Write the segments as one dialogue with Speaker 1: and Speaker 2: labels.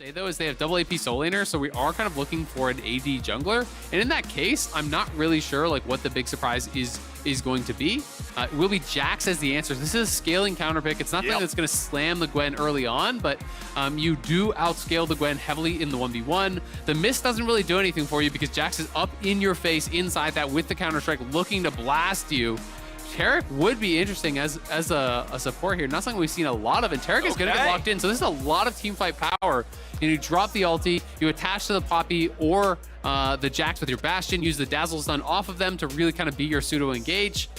Speaker 1: Say though is they have double AP soul laner, so we are kind of looking for an AD jungler, and in that case I'm not really sure like what the big surprise is going to be. It will be Jax as the answer. This is a scaling counter pick. It's not something that's going to slam the Gwen early on, but you do outscale the Gwen heavily in the 1v1. The mist doesn't really do anything for you because Jax is up in your face inside that with the counter strike looking to blast you. Taric would be interesting as a support here. Not something we've seen a lot of, and Taric is going to get locked in. So this is a lot of team fight power. And you drop the ulti, you attach to the Poppy or the Jax with your Bastion, use the Dazzle Stun off of them to really kind of be your pseudo engage.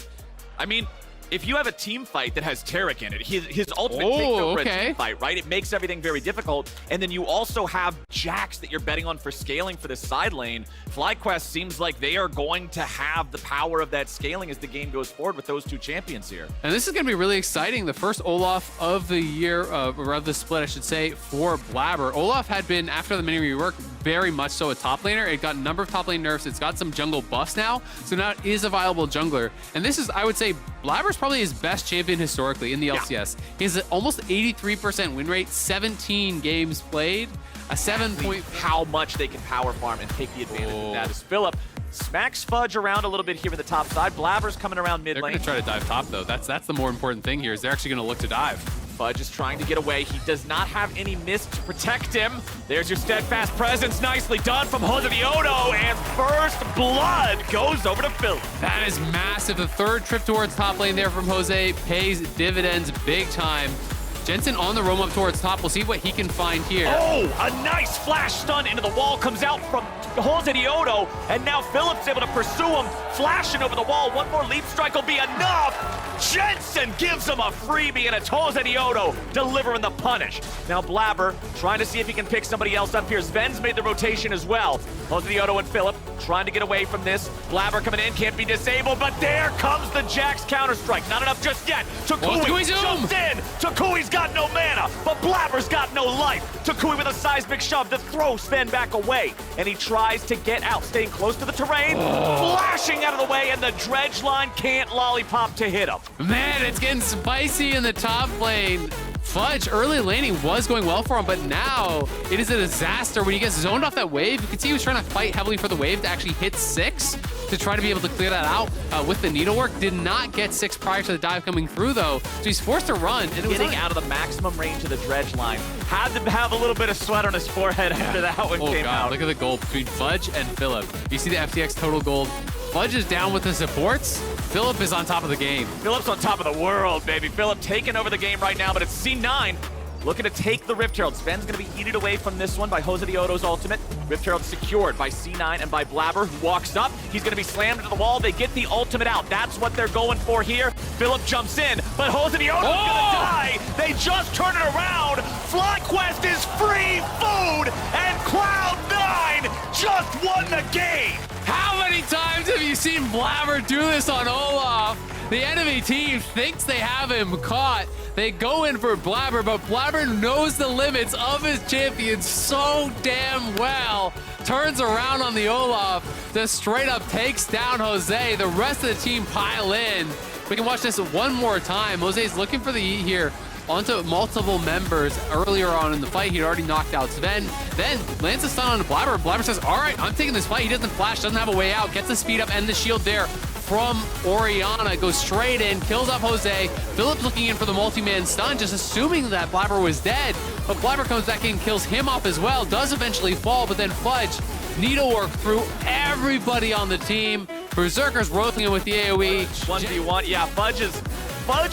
Speaker 2: I mean, if you have a team fight that has Taric in it, his ultimate takes over a team fight, right? It makes everything very difficult. And then you also have Jax that you're betting on for scaling for this side lane. FlyQuest seems like they are going to have the power of that scaling as the game goes forward with those two champions here.
Speaker 1: And this is going to be really exciting. The first Olaf of the year, or of the split, I should say, for Blabber. Olaf had been, after the mini rework, very much so a top laner. It got a number of top lane nerfs. It's got some jungle buffs now, so now it is a viable jungler. And this is, I would say, Blabber's probably his best champion historically in the LCS. He has an almost 83% win rate, 17 games played, a 7 point...
Speaker 2: How much they can power farm and take the advantage of that. As Philip smacks Fudge around a little bit here with the top side. Blabber's coming around mid lane.
Speaker 1: They're going to try to dive top, though. That's the more important thing here, is they're actually going to look to dive.
Speaker 2: Fudge is trying to get away. He does not have any mist to protect him. There's your steadfast presence. Nicely done from Jose Diodo, and first blood goes over to Phil.
Speaker 1: That is massive. The third trip towards top lane there from Jose pays dividends big time. Jensen on the roam up towards top. We'll see what he can find here.
Speaker 2: Oh, a nice flash stun into the wall comes out from Jose Diodo, and now Philip's able to pursue him, flashing over the wall. One more leap strike will be enough. Jensen gives him a freebie, and it's Jose Diodo delivering the punish. Now Blabber trying to see if he can pick somebody else up here. Sven's made the rotation as well. Jose Diodo and Philip trying to get away from this. Blabber coming in, can't be disabled, but there comes the Jax counter-strike. Not enough just yet. Takui jumps in. Takui's got no mana, but Blabber's got no life. Takui with a seismic shove to throw Sven back away, and he tries to get out, staying close to the terrain, flashing out of the way, and the dredge line can't lollipop to hit him.
Speaker 1: Man, it's getting spicy in the top lane. Fudge, early laning was going well for him, but now it is a disaster. When he gets zoned off that wave, you can see he was trying to fight heavily for the wave to actually hit 6 to try to be able to clear that out with the needlework. Did not get 6 prior to the dive coming through, though, so he's forced to run. And
Speaker 2: getting out of the maximum range of the dredge line. Had to have a little bit of sweat on his forehead after that one came out.
Speaker 1: Look at the gold between Fudge and Philip. You see the FTX total gold. Fudge is down with the supports. Philip is on top of the game.
Speaker 2: Philip's on top of the world, baby. Philip taking over the game right now, but it's C9 looking to take the Rift Herald. Sven's going to be eaten away from this one by Jose Diodo's ultimate. Rift Herald secured by C9 and by Blabber, who walks up. He's going to be slammed into the wall. They get the ultimate out. That's what they're going for here. Philip jumps in, but Jose Diodo's going to die. They just turn it around. FlyQuest is free food, and Cloud9 just won the game.
Speaker 1: How many times have you seen Blabber do this on Olaf? The enemy team thinks they have him caught. They go in for Blabber, but Blabber knows the limits of his champion so damn well. Turns around on the Olaf, just straight up takes down Jose. The rest of the team pile in. We can watch this one more time. Jose's looking for the E here onto multiple members. Earlier on in the fight, he'd already knocked out Sven. Then lands a stun on Blabber. Blabber says, all right, I'm taking this fight. He doesn't flash, doesn't have a way out. Gets the speed up and the shield there from Orianna. Goes straight in, kills off Jose. Philip's looking in for the multi-man stun, just assuming that Blabber was dead. But Blabber comes back in, kills him off as well. Does eventually fall, but then Fudge needlework through everybody on the team. Berserker's roasting him with the AoE.
Speaker 2: 1v1, yeah, Fudge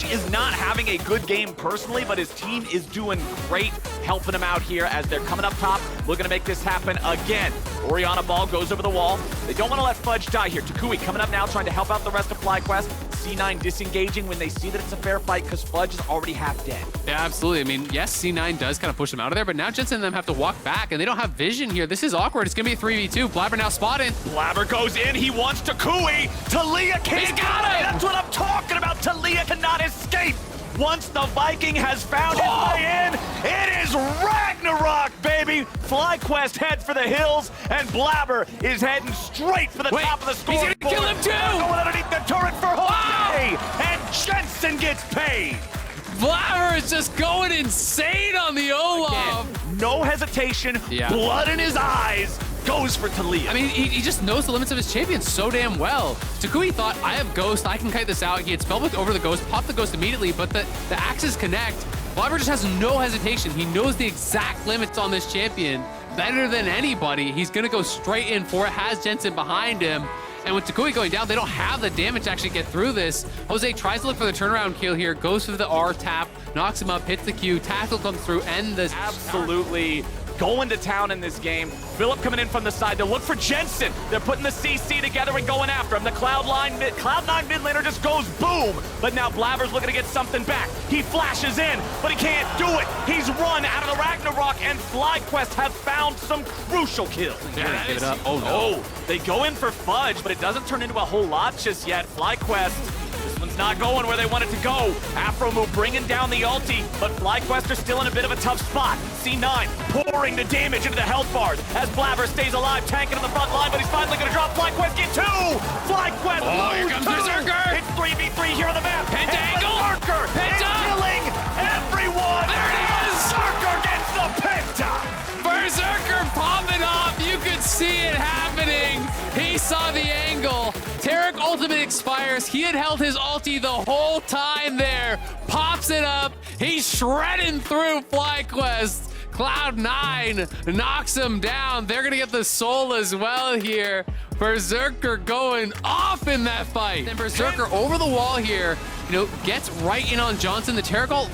Speaker 2: is not having a good game personally, but his team is doing great, helping him out here as they're coming up top, looking to make this happen again. Orianna ball goes over the wall. They don't want to let Fudge die here. Takui coming up now, trying to help out the rest of FlyQuest. C9 disengaging when they see that it's a fair fight because Fudge is already half dead.
Speaker 1: Yeah, absolutely. I mean, yes, C9 does kind of push them out of there, but now Jensen and them have to walk back, and they don't have vision here. This is awkward. It's going to be a 3v2. Blabber now spotted.
Speaker 2: Blabber goes in. He wants Takui. Talia can't.
Speaker 1: He's got him.
Speaker 2: That's what I'm talking about. Talia cannot escape. Once the Viking has found his way in, it is Ragnarok, baby! FlyQuest head for the hills, and Blabber is heading straight for the top of the scoreboard.
Speaker 1: He's gonna kill him too!
Speaker 2: Going underneath the turret for Jose, and Jensen gets paid.
Speaker 1: Blabber is just going insane on the Olaf.
Speaker 2: Again, no hesitation,
Speaker 1: Yeah.
Speaker 2: blood in his eyes, goes for Talia.
Speaker 1: I mean, he just knows the limits of his champion so damn well. Takui thought, I have Ghost, I can kite this out. He had Spellbook over the Ghost, popped the Ghost immediately, but the axes connect. Blabber just has no hesitation. He knows the exact limits on this champion better than anybody. He's gonna go straight in for it, has Jensen behind him. And with Takui going down, they don't have the damage to actually get through this. Jose tries to look for the turnaround kill here, goes for the R tap, knocks him up, hits the Q, tackle comes through, and the
Speaker 2: Absolutely going to town in this game. Philip coming in from the side to look for Jensen. They're putting the CC together and going after him. The Cloud9 mid laner just goes boom. But now Blabber's looking to get something back. He flashes in, but he can't do it. He's run out of the Ragnarok, and FlyQuest have found some crucial kills.
Speaker 1: Yeah, give it up. Oh, no.
Speaker 2: Oh, they go in for Fudge, but it doesn't turn into a whole lot just yet. FlyQuest, this one's not going where they want it to go. Afro move bringing down the ulti, but FlyQuest are still in a bit of a tough spot. C9 pouring the damage into the health bars as Blabber stays alive, tanking on the front line, but he's finally going to drop. FlyQuest get two! FlyQuest
Speaker 1: Oh, here comes Berserker!
Speaker 2: It's 3v3 here on the map.
Speaker 1: Penta angle!
Speaker 2: Berserker is killing everyone!
Speaker 1: There it is!
Speaker 2: Berserker gets the Penta!
Speaker 1: Berserker popping off. You could see it happening. He saw the angle. Tarek ultimate expires. He had held his ulti the whole time there. Pops it up. He's shredding through FlyQuest. Cloud9 knocks him down. They're going to get the soul as well here. Berserker going off in that fight. And Berserker over the wall here, gets right in on Johnson. The Tarek ult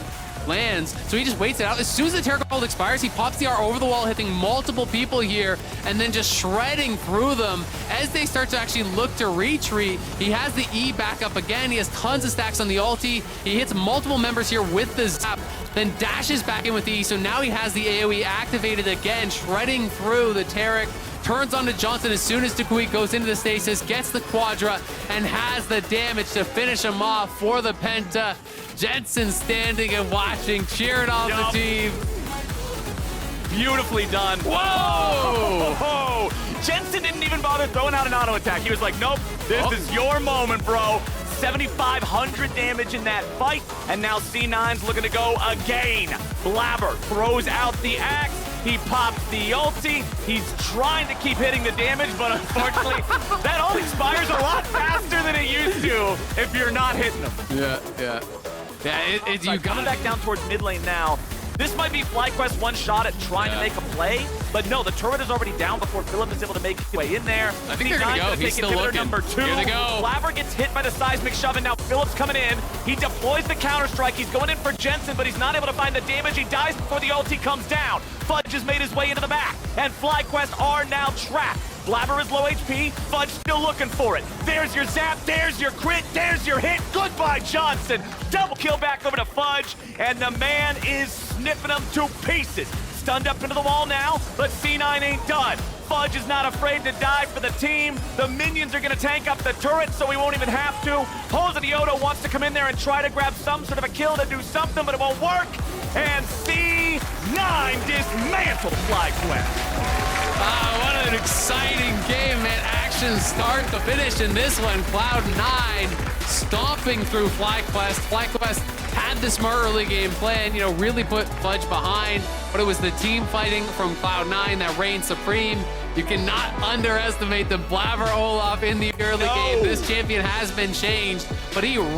Speaker 1: lands, so he just waits it out. As soon as the Tarek ult expires, he pops the R over the wall, hitting multiple people here, and then just shredding through them. As they start to actually look to retreat, he has the E back up again. He has tons of stacks on the ulti. He hits multiple members here with the zap, then dashes back in with the E, so now he has the AoE activated again, shredding through the Tarek. Turns onto Johnson as soon as Takui goes into the stasis, gets the Quadra, and has the damage to finish him off for the Penta. Jensen standing and watching, cheering on the team.
Speaker 2: Beautifully done.
Speaker 1: Whoa!
Speaker 2: Jensen didn't even bother throwing out an auto attack. He was like, nope, this is your moment, bro. 7,500 damage in that fight, and now C9's looking to go again. Blabber throws out the axe. He pops the ulti. He's trying to keep hitting the damage, but unfortunately, that ult expires a lot faster than it used to if you're not hitting them.
Speaker 1: Yeah. You
Speaker 2: Coming back down towards mid lane now. This might be FlyQuest one shot at trying to make a play, but no, the turret is already down before Philip is able to make his way in there.
Speaker 1: I think they're gonna go. He's still looking.
Speaker 2: Number 2.
Speaker 1: Here they go.
Speaker 2: Blabber gets hit by the seismic shove, and now Philip's coming in. He deploys the counter-strike. He's going in for Jensen, but he's not able to find the damage. He dies before the ulti comes down. Fudge has made his way into the back, and FlyQuest are now trapped. Blabber is low HP, Fudge still looking for it. There's your zap, there's your crit, there's your hit. Goodbye, Johnson. Double kill back over to Fudge, and the man is sniffing him to pieces. Stunned up into the wall now, but C9 ain't done. Fudge is not afraid to die for the team. The minions are gonna tank up the turret, so he won't even have to. Hosadioto wants to come in there and try to grab some sort of a kill to do something, but it won't work. And C9 dismantled FlyQuest.
Speaker 1: What an exciting game, man. Action start to finish in this one. Cloud9 stomping through FlyQuest. FlyQuest had the smart early game plan, really put Fudge behind, but it was the team fighting from Cloud9 that reigned supreme. You cannot underestimate the Blabber Olaf in the early game. This champion has been changed, but he